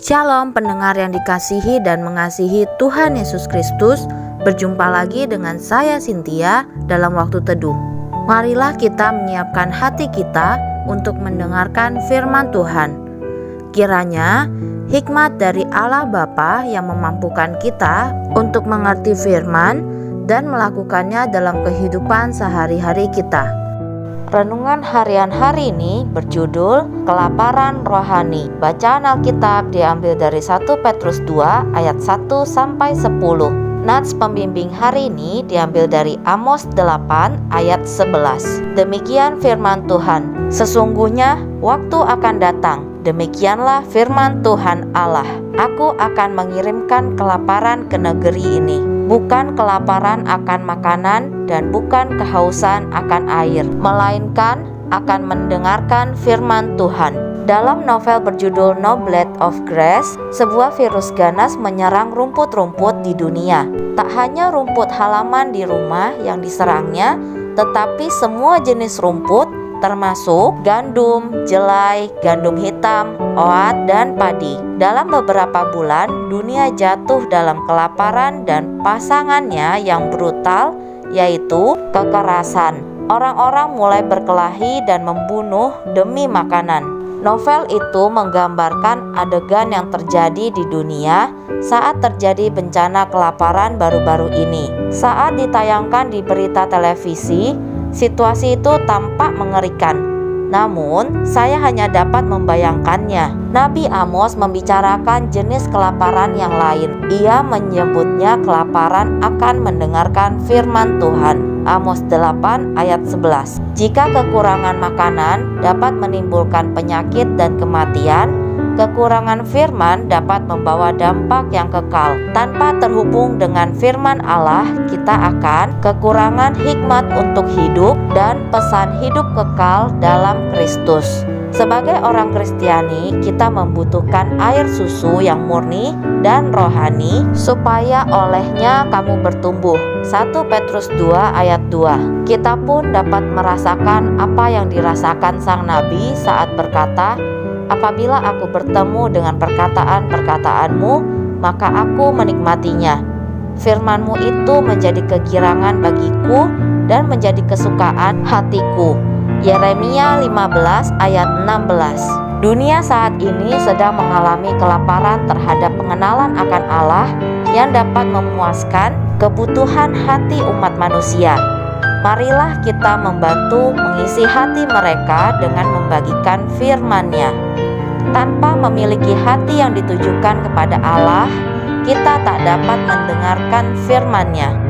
Shalom pendengar yang dikasihi dan mengasihi Tuhan Yesus Kristus. Berjumpa lagi dengan saya Cynthia dalam waktu teduh. Marilah kita menyiapkan hati kita untuk mendengarkan firman Tuhan. Kiranya hikmat dari Allah Bapa yang memampukan kita untuk mengerti firman dan melakukannya dalam kehidupan sehari-hari kita. Renungan harian hari ini berjudul Kelaparan Rohani. Bacaan Alkitab diambil dari 1 Petrus 2 ayat 1 sampai 10. Nats pembimbing hari ini diambil dari Amos 8 ayat 11. Demikian firman Tuhan. Sesungguhnya waktu akan datang, demikianlah firman Tuhan Allah. Aku akan mengirimkan kelaparan ke negeri ini. Bukan kelaparan akan makanan dan bukan kehausan akan air, melainkan akan mendengarkan firman Tuhan. Dalam novel berjudul No Blade of Grass, sebuah virus ganas menyerang rumput-rumput di dunia. Tak hanya rumput halaman di rumah yang diserangnya, tetapi semua jenis rumput termasuk gandum, jelai, gandum hitam, oat, dan padi. Dalam beberapa bulan, dunia jatuh dalam kelaparan dan pasangannya yang brutal, yaitu kekerasan. Orang-orang mulai berkelahi dan membunuh demi makanan. Novel itu menggambarkan adegan yang terjadi di dunia saat terjadi bencana kelaparan baru-baru ini. Saat ditayangkan di berita televisi, situasi itu tampak mengerikan. Namun, saya hanya dapat membayangkannya. Nabi Amos membicarakan jenis kelaparan yang lain. Ia menyebutnya kelaparan akan mendengarkan firman Tuhan. Amos 8 ayat 11. Jika kekurangan makanan dapat menimbulkan penyakit dan kematian, kekurangan firman dapat membawa dampak yang kekal. Tanpa terhubung dengan firman Allah, kita akan kekurangan hikmat untuk hidup dan pesan hidup kekal dalam Kristus. Sebagai orang Kristiani, kita membutuhkan air susu yang murni dan rohani supaya olehnya kamu bertumbuh. 1 Petrus 2 ayat 2. Kita pun dapat merasakan apa yang dirasakan sang nabi saat berkata, "Apabila aku bertemu dengan perkataan-perkataanmu, maka aku menikmatinya. Firman-Mu itu menjadi kegirangan bagiku dan menjadi kesukaan hatiku." Yeremia 15 ayat 16. Dunia saat ini sedang mengalami kelaparan terhadap pengenalan akan Allah yang dapat memuaskan kebutuhan hati umat manusia. Marilah kita membantu mengisi hati mereka dengan membagikan firman-Nya. Tanpa memiliki hati yang ditujukan kepada Allah, kita tak dapat mendengarkan firman-Nya.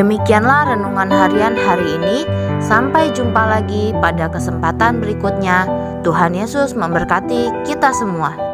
Demikianlah renungan harian hari ini. Sampai jumpa lagi pada kesempatan berikutnya. Tuhan Yesus memberkati kita semua.